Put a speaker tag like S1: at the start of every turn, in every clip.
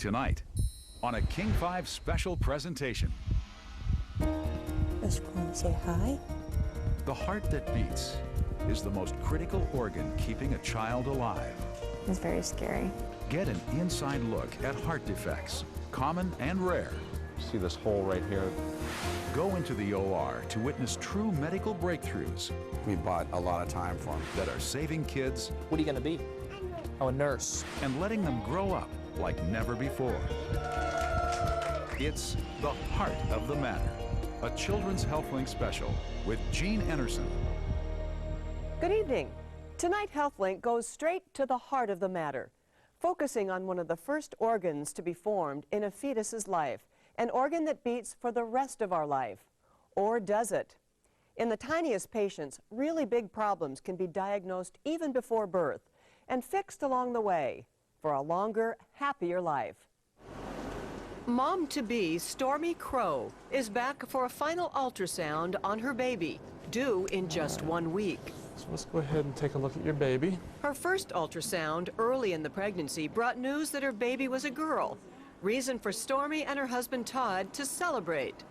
S1: Tonight, on a King 5 special presentation.
S2: Just want to say hi.
S1: The heart that beats is the most critical organ keeping a child alive.
S3: It's very scary.
S1: Get an inside look at heart defects, common and rare.
S4: See this hole right here?
S1: Go into the OR to witness true medical breakthroughs
S4: We bought a lot of time for him.
S1: that are saving kids
S5: What are you going to be? Oh, a nurse.
S1: and letting them grow up like never before. It's The Heart of the Matter, a Children's HealthLink special with Jean Enerson.
S6: Good evening. Tonight, HealthLink goes straight to the heart of the matter, focusing on one of the first organs to be formed in a fetus's life, an organ that beats for the rest of our life. Or does it? In the tiniest patients, really big problems can be diagnosed even before birth and fixed along the way for a longer, happier life. Mom-to-be Stormy Crow is back for a final ultrasound on her baby, due in just 1 week.
S7: So let's go ahead and take a look at your baby.
S6: Her first ultrasound early in the pregnancy brought news that her baby was a girl. Reason for Stormy and her husband Todd to celebrate.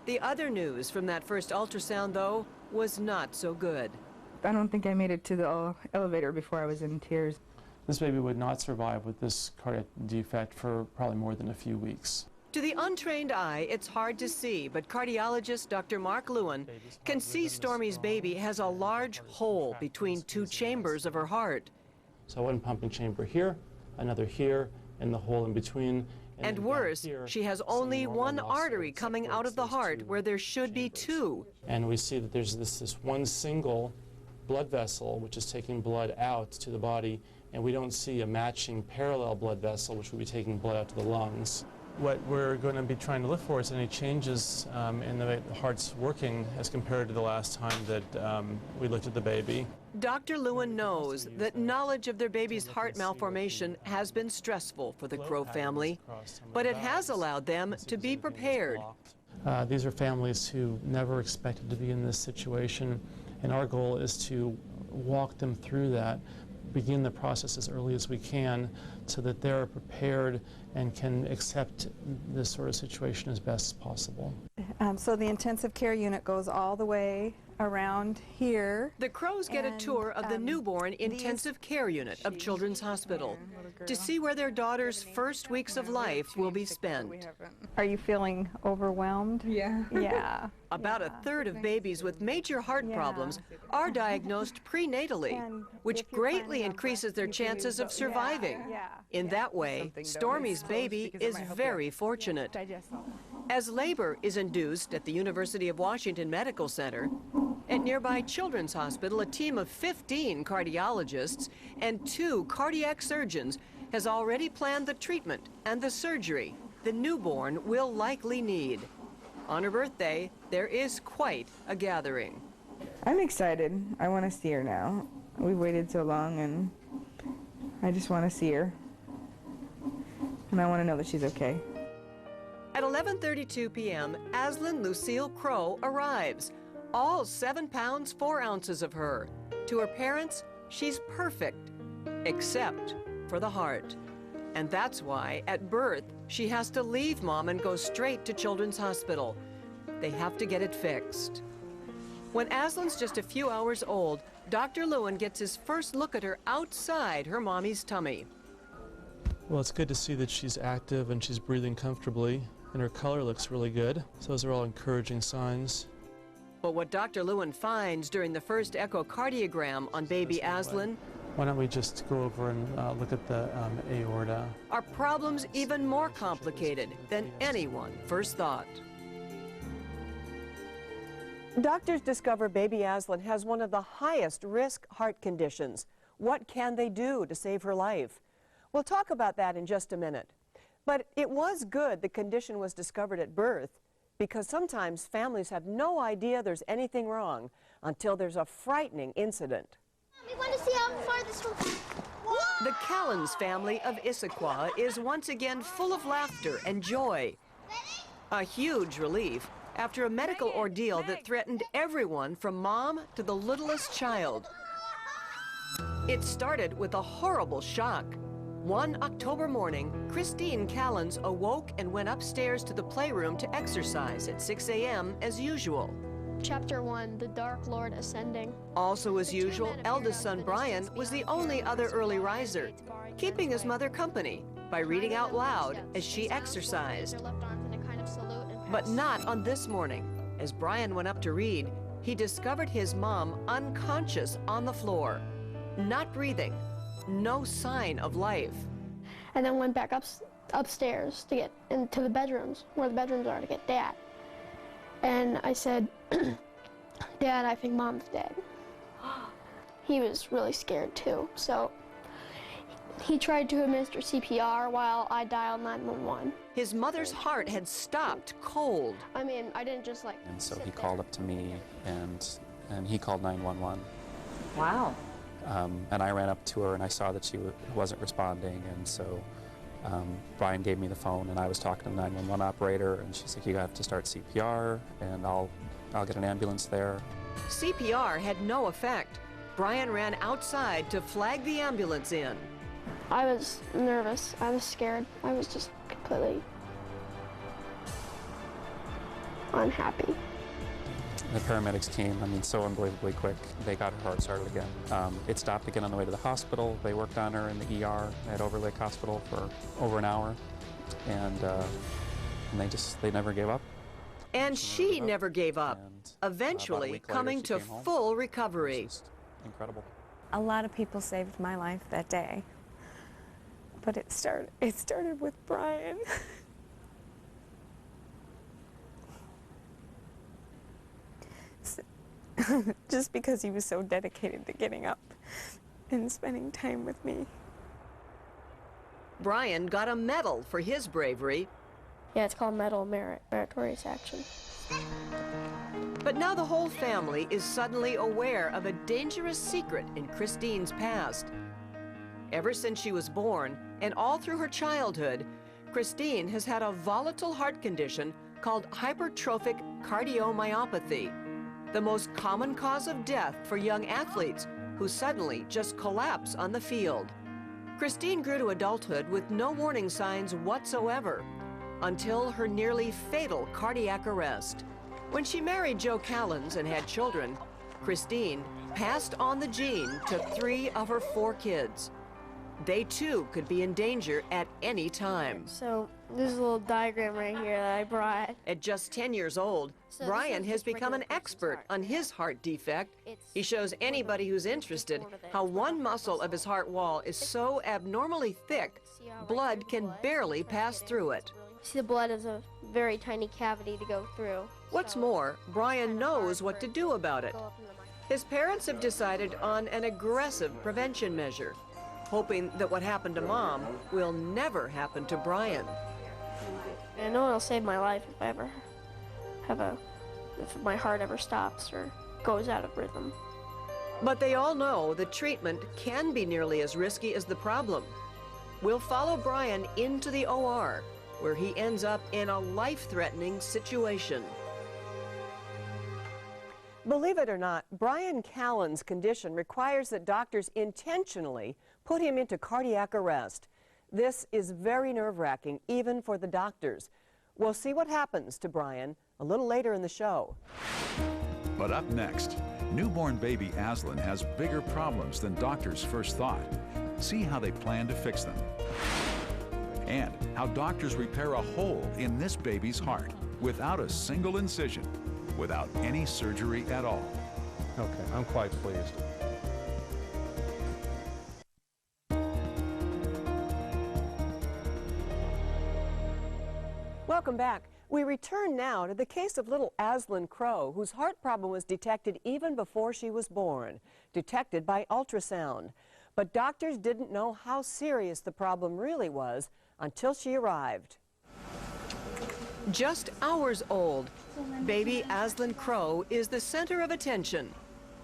S6: The other news from that first ultrasound, though, was not so good.
S3: I don't think I made it to the elevator before I was in tears.
S7: This baby would not survive with this cardiac defect for probably more than a few weeks.
S6: To the untrained eye, it's hard to see, but cardiologist Dr. Mark Lewin can see Stormy's baby has a large hole between two chambers of her heart.
S7: So one pumping chamber here, another here, and the hole in between.
S6: And
S7: then
S6: worse,
S7: down here,
S6: she has
S7: some
S6: only
S7: normal
S6: one
S7: muscle
S6: artery
S7: that
S6: coming out of the
S7: supports
S6: heart
S7: those
S6: where there
S7: two
S6: should be
S7: chambers.
S6: two.
S7: And we see that there's this one single blood vessel which is taking blood out to the body, and we don't see a matching parallel blood vessel which would be taking blood out to the lungs. What we're going to be trying to look for is any changes in the way the heart's working as compared to the last time that we looked at the baby.
S6: Dr. Lewin knows that knowledge of their baby's heart malformation has been stressful for the Crow family, but it has allowed them to be prepared.
S7: These are families who never expected to be in this situation, and our goal is to walk them through that, begin the process as early as we can so that they're prepared and can accept this sort of situation as best as possible.
S3: So the intensive care unit goes all the way around here.
S6: The Crows get a
S3: And,
S6: tour of the newborn
S3: these-
S6: intensive care unit of Children's Hospital to see where their daughter's first weeks of life will be spent.
S3: Are you feeling overwhelmed?
S8: Yeah.
S3: Yeah.
S6: About a third of babies with major heart
S3: Yeah.
S6: problems are diagnosed prenatally,
S3: And
S6: which
S3: if you're
S6: greatly
S3: planning on
S6: increases their
S3: breastfeeding,
S6: chances of
S3: yeah,
S6: surviving.
S3: yeah,
S6: In
S3: yeah.
S6: that way, Stormy's baby is very fortunate.
S3: Digestive.
S6: As labor is induced at the University of Washington Medical Center, at nearby Children's Hospital, a team of 15 cardiologists and 2 cardiac surgeons has already planned the treatment and the surgery the newborn will likely need. On her birthday, there is quite a gathering.
S8: I'm excited. I want to see her now. We've waited so long, and I just want to see her. And I want to know that she's okay.
S6: At 11:32 p.m., Aslan Lucille Crow arrives. All 7 pounds 4 ounces of her. To her parents, she's perfect, except for the heart. And that's why, at birth, she has to leave Mom and go straight to Children's Hospital. They have to get it fixed. When Aslan's just a few hours old, Dr. Lewin gets his first look at her outside her mommy's tummy.
S7: Well, it's good to see that she's active and she's breathing comfortably, and her color looks really good. So those are all encouraging signs.
S6: But what Dr. Lewin finds during the first echocardiogram on baby Aslan
S7: Why don't we just go over and look at the aorta?
S6: are problems even more complicated than anyone first thought. Doctors discover baby Aslan has one of the highest risk heart conditions. What can they do to save her life? We'll talk about that in just a minute. But it was good the condition was discovered at birth, because sometimes families have no idea there's anything wrong until there's a frightening incident.
S9: We want to see how far this will.
S6: The Callans family of Issaquah is once again full of laughter and joy. A huge relief after a medical ordeal that threatened everyone from mom to the littlest child. It started with a horrible shock. One October morning, Christine Callans awoke and went upstairs to the playroom to exercise at 6 a.m. as usual.
S9: Chapter 1, The Dark Lord Ascending.
S6: Also as usual, eldest son Brian was the only other early riser, keeping his mother company by reading out loud as she exercised. But not on this morning. As Brian went up to read, he discovered his mom unconscious on the floor, not breathing, no sign of life.
S9: And then went back upstairs to get into the bedrooms, where the bedrooms are, to get Dad. And I said, Dad, I think Mom's dead. He was really scared too, so he tried to administer CPR while I dialed 911.
S6: His mother's heart had stopped cold.
S9: I mean, I didn't just like
S2: And so he called up to me, and he called 911.
S6: Wow.
S2: And I ran up to her, and I saw that she wasn't responding, and so Brian gave me the phone, and I was talking to the 911 operator, and she's like, you have to start CPR, and I'll get an ambulance there.
S6: CPR had no effect. Brian ran outside to flag the ambulance in.
S9: I was nervous. I was scared. I was just completely unhappy.
S2: The paramedics came, I mean, so unbelievably quick. They got her heart started again. It stopped again on the way to the hospital. They worked on her in the ER at Overlake Hospital for over an hour, and they never gave up.
S6: And she never gave up, eventually coming to full recovery.
S2: Incredible.
S10: A lot of people saved my life that day, but it started with Brian. Just because he was so dedicated to getting up and spending time with me.
S6: Brian got a medal for his bravery.
S9: Yeah, it's called Medal of Meritorious Action.
S6: But now the whole family is suddenly aware of a dangerous secret in Christine's past. Ever since she was born, and all through her childhood, Christine has had a volatile heart condition called hypertrophic cardiomyopathy, the most common cause of death for young athletes who suddenly just collapse on the field. Christine grew to adulthood with no warning signs whatsoever until her nearly fatal cardiac arrest. When she married Joe Callans and had children, Christine passed on the gene to 3 of her 4 kids. They too could be in danger at any time.
S9: So there's a little diagram right here that I brought.
S6: At just 10 years old, Brian has become an expert on his heart defect. He shows anybody who's interested how one muscle of his heart wall is so abnormally thick, blood can barely pass through it.
S9: See, the blood is a very tiny cavity to go through.
S6: What's more, Brian knows what to do about it. His parents have decided on an aggressive prevention measure, hoping that what happened to Mom will never happen to Brian.
S9: I know it'll save my life if I ever if my heart ever stops or goes out of rhythm.
S6: But they all know the treatment can be nearly as risky as the problem. We'll follow Brian into the OR, where he ends up in a life-threatening situation. Believe it or not, Brian Callans' condition requires that doctors intentionally put him into cardiac arrest. This is very nerve-wracking, even for the doctors. We'll see what happens to Brian a little later in the show.
S1: But up next, newborn baby Aslan has bigger problems than doctors first thought. See how they plan to fix them. And how doctors repair a hole in this baby's heart without a single incision, without any surgery at all.
S4: Okay, I'm quite pleased.
S6: Welcome back. We return now to the case of little Aslan Crow, whose heart problem was detected even before she was born, detected by ultrasound. But doctors didn't know how serious the problem really was until she arrived. Just hours old, baby Aslan Crow is the center of attention.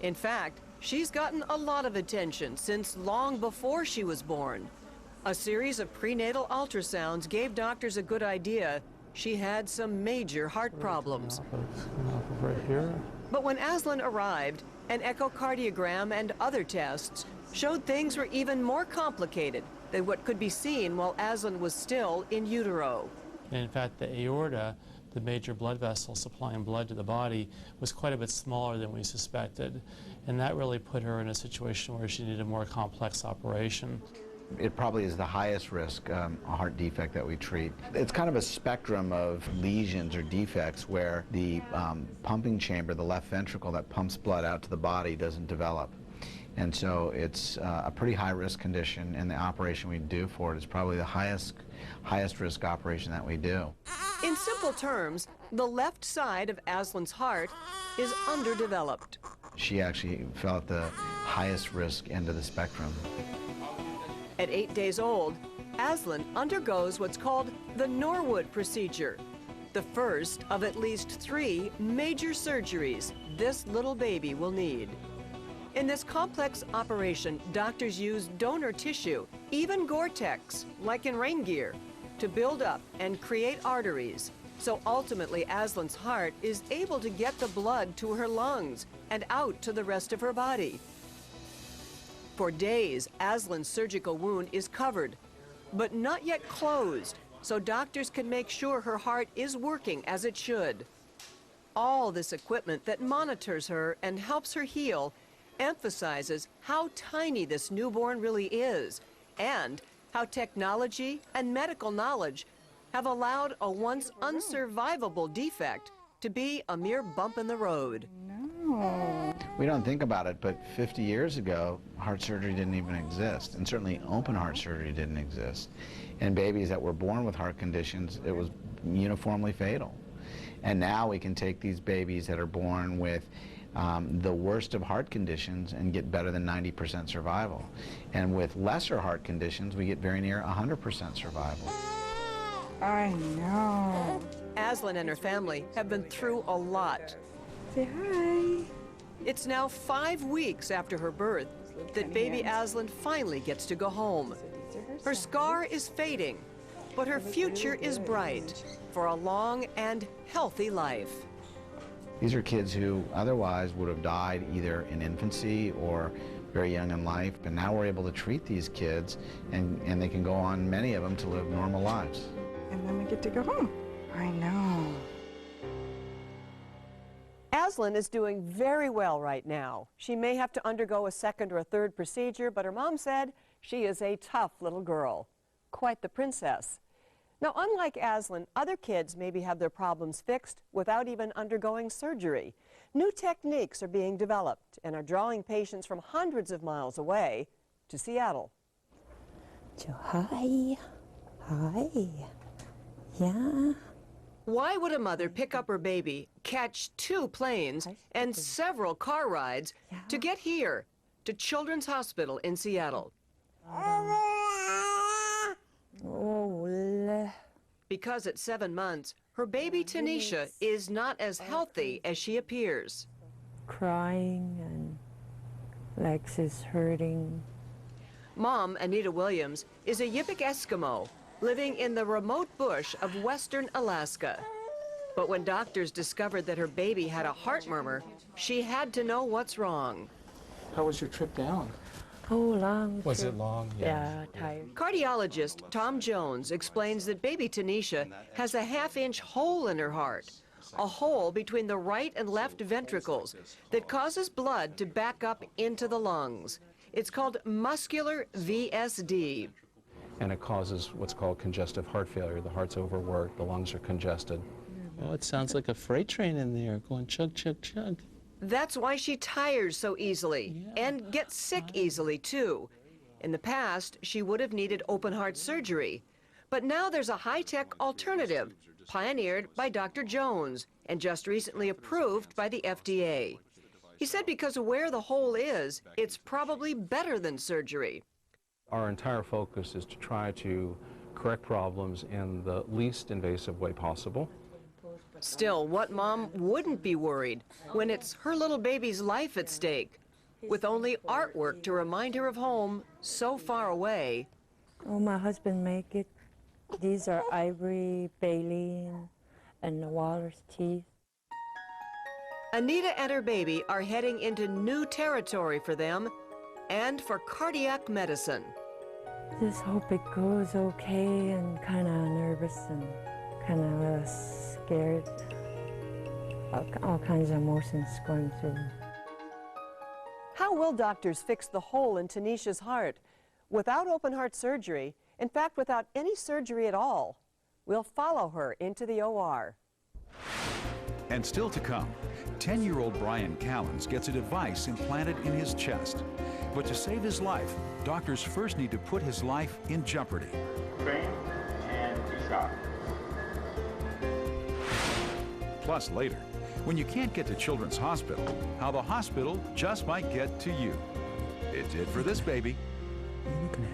S6: In fact, she's gotten a lot of attention since long before she was born. A series of prenatal ultrasounds gave doctors a good idea she had some major heart problems.
S7: Right here.
S6: But when Aslan arrived, an echocardiogram and other tests showed things were even more complicated than what could be seen while Aslan was still in utero.
S7: And in fact, the aorta, the major blood vessel supplying blood to the body, was quite a bit smaller than we suspected. And that really put her in a situation where she needed a more complex operation.
S11: It probably is the highest risk heart defect that we treat. It's kind of a spectrum of lesions or defects where the pumping chamber, the left ventricle that pumps blood out to the body, doesn't develop. And so it's a pretty high risk condition, and the operation we do for it is probably the highest risk operation that we do.
S6: In simple terms, the left side of Aslan's heart is underdeveloped.
S11: She actually fell at the highest risk end of the spectrum.
S6: At 8 days old, Aslan undergoes what's called the Norwood procedure, the first of at least 3 major surgeries this little baby will need. In this complex operation, doctors use donor tissue, even Gore-Tex, like in rain gear, to build up and create arteries. So ultimately, Aslan's heart is able to get the blood to her lungs and out to the rest of her body. For days, Aslan's surgical wound is covered, but not yet closed, so doctors can make sure her heart is working as it should. All this equipment that monitors her and helps her heal emphasizes how tiny this newborn really is, and how technology and medical knowledge have allowed a once unsurvivable defect to be a mere bump in the road.
S11: We don't think about it, but 50 years ago, heart surgery didn't even exist, and certainly open heart surgery didn't exist. And babies that were born with heart conditions, it was uniformly fatal. And now we can take these babies that are born with the worst of heart conditions and get better than 90% survival. And with lesser heart conditions, we get very near 100% survival.
S8: I know.
S6: Aslan and her family have been through a lot.
S8: Say hi.
S6: It's now 5 weeks after her birth that baby Aslan finally gets to go home. Her scar is fading, but her future is bright for a long and healthy life.
S11: These are kids who otherwise would have died either in infancy or very young in life, but now we're able to treat these kids, and they can go on, many of them, to live normal lives.
S8: And then we get to go home. I know.
S6: Aslan is doing very well right now. She may have to undergo a second or a third procedure, but her mom said she is a tough little girl. Quite the princess. Now, unlike Aslan, other kids maybe have their problems fixed without even undergoing surgery. New techniques are being developed and are drawing patients from hundreds of miles away to Seattle.
S12: So, hi. Hi. Yeah.
S6: Why would a mother pick up her baby, catch 2 planes and several car rides to get here to Children's Hospital in Seattle? Because at 7 months, her baby Tanisha is not as healthy as she appears.
S12: Crying and legs is hurting.
S6: Mom, Anita Williams, is a Yupik Eskimo living in the remote bush of western Alaska. But when doctors discovered that her baby had a heart murmur, she had to know what's wrong.
S7: How was your trip down?
S12: Oh, long.
S7: Was it long?
S12: Yeah, tired.
S6: Cardiologist Tom Jones explains that baby Tanisha has a half-inch hole in her heart, a hole between the right and left ventricles that causes blood to back up into the lungs. It's called muscular VSD.
S4: And it causes what's called congestive heart failure. The heart's overworked, the lungs are congested.
S7: Oh, it sounds like a freight train in there going chug, chug, chug.
S6: That's why she tires so easily and gets sick easily, too. In the past, she would have needed open heart surgery. But now there's a high-tech alternative pioneered by Dr. Jones and just recently approved by the FDA. He said because of where the hole is, it's probably better than surgery.
S4: Our entire focus is to try to correct problems in the least invasive way possible.
S6: Still, what mom wouldn't be worried when it's her little baby's life at stake, with only artwork to remind her of home so far away?
S12: Oh, my husband make it. These are ivory, baleen, and the walrus teeth.
S6: Anita and her baby are heading into new territory for them and for cardiac medicine.
S12: Just hope it goes okay, and kind of nervous and kind of scared. All kinds of emotions going through.
S6: How will doctors fix the hole in Tanisha's heart? Without open heart surgery, in fact, without any surgery at all. We'll follow her into the OR.
S1: And still to come, 10-year-old Brian Callans gets a device implanted in his chest. But to save his life, doctors first need to put his life in jeopardy.
S13: Train and shot.
S1: Plus later, when you can't get to Children's Hospital, how the hospital just might get to you. It's it for this baby.
S2: What are you looking at?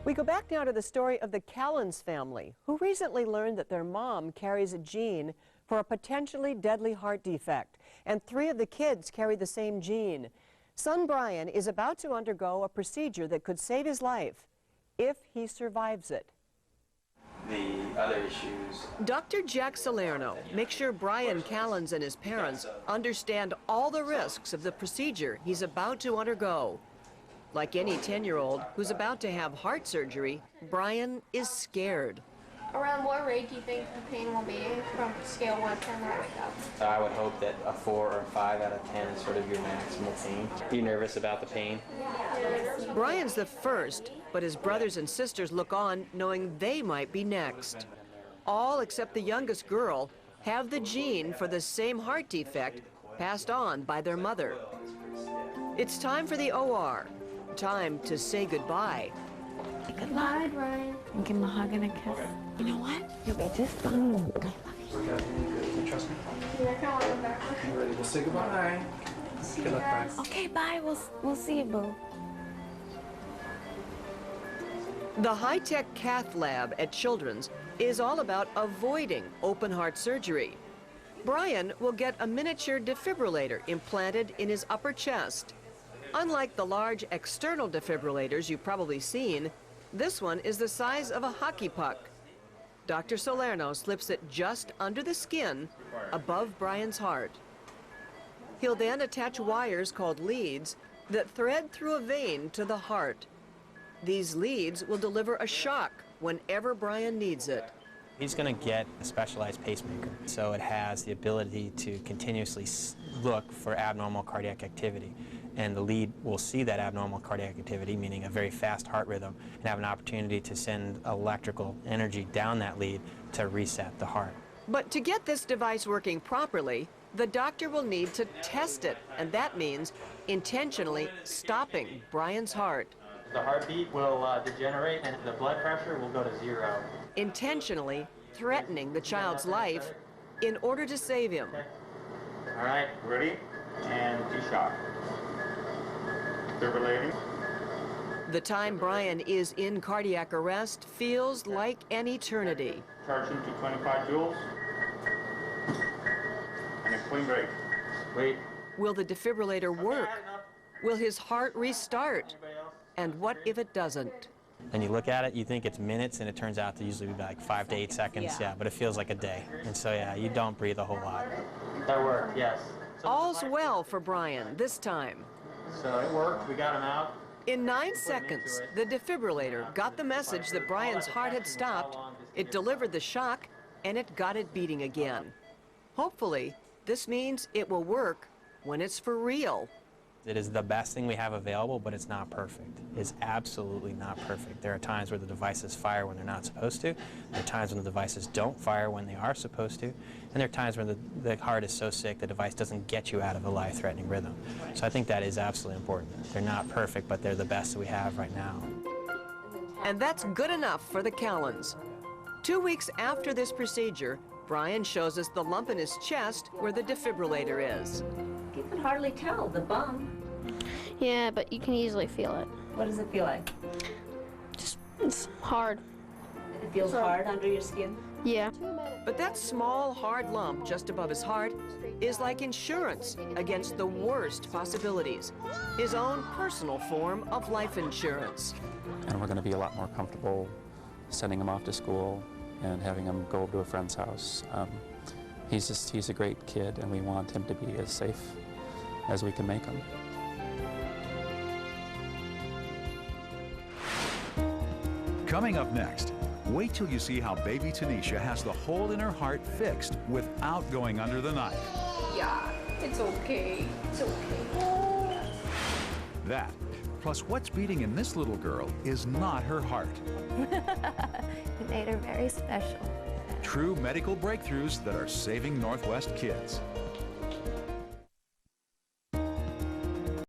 S6: We go back now to the story of the Callans family, who recently learned that their mom carries a gene for a potentially deadly heart defect, and 3 of the kids carry the same gene. Son Brian is about to undergo a procedure that could save his life if he survives it.
S14: The other issues.
S6: Dr. Jack Salerno makes sure Brian Callans and his parents understand all the risks of the procedure he's about to undergo. Like any 10-year-old who's about to have heart surgery, Brian is scared.
S9: Around what rate do you think the pain will be from scale 1 to 10 all the way up?
S14: I would hope that a 4 or 5 out of 10 is sort of your maximal pain. Are you nervous about the pain?
S6: Brian's the first, but his brothers and sisters look on knowing they might be next. All except the youngest girl have the gene for the same heart defect passed on by their mother. It's time for the OR. Time to say goodbye.
S9: Goodbye, Brian.
S10: And give him a hug and a kiss.
S9: You know what?
S10: You'll be just fine.
S14: You trust me?
S9: Yeah, I kind of want to go back.
S14: You ready to say goodbye? Good luck, Brian.
S10: Okay, bye. We'll see you, boo.
S6: The high-tech cath lab at Children's is all about avoiding open heart surgery. Brian will get a miniature defibrillator implanted in his upper chest. Unlike the large external defibrillators you've probably seen, this one is the size of a hockey puck. Dr. Salerno slips it just under the skin above Brian's heart. He'll then attach wires called leads that thread through a vein to the heart. These leads will deliver a shock whenever Brian needs it.
S14: He's going to get a specialized pacemaker, so it has the ability to continuously look for abnormal cardiac activity. And the lead will see that abnormal cardiac activity, meaning a very fast heart rhythm, and have an opportunity to send electrical energy down that lead to reset the heart.
S6: But to get this device working properly, the doctor will need to test it, and that means intentionally stopping Brian's heart.
S13: The heartbeat will degenerate and the blood pressure will go to 0.
S6: Intentionally threatening the child's life in order to save him.
S13: Okay. All right, ready? And G-shock. Defibrillating.
S6: The time Brian is in cardiac arrest feels like an eternity.
S13: Charging to 25 joules. And a clean break. Wait.
S6: Will the defibrillator work? Will his heart restart? And what if it doesn't?
S14: And you look at it, you think it's minutes, and it turns out to usually be like 5 to 8 seconds. Yeah, but it feels like a day. And so, yeah, you don't breathe a whole lot.
S13: That worked, yes.
S6: All's well for Brian this time.
S13: So it worked, we got him out.
S6: In 9 seconds, the defibrillator got the message that Brian's heart had stopped, it delivered the shock, and it got it beating again. Hopefully, this means it will work when it's for real.
S14: It is the best thing we have available, but it's not perfect. It's absolutely not perfect. There are times where the devices fire when they're not supposed to. There are times when the devices don't fire when they are supposed to. And there are times when the heart is so sick the device doesn't get you out of a life-threatening rhythm. So I think that is absolutely important. They're not perfect, but they're the best that we have right now.
S6: And that's good enough for the Callans. 2 weeks after this procedure, Brian shows us the lump in his chest where the defibrillator is.
S15: You can hardly tell the bump.
S9: Yeah, but you can easily feel it.
S15: What does it feel like?
S9: Just, it's hard.
S15: It feels hard under your skin?
S9: Yeah.
S6: But that small, hard lump just above his heart is like insurance against the worst possibilities. His own personal form of life insurance.
S2: And we're going to be a lot more comfortable sending him off to school and having him go to a friend's house. He's a great kid, and we want him to be as safe as we can make them.
S1: Coming up next, wait till you see how baby Tanisha has the hole in her heart fixed without going under the knife.
S16: Yeah, it's okay. It's okay.
S1: That, plus what's beating in this little girl is not her heart.
S10: It made her very special.
S1: True medical breakthroughs that are saving Northwest kids.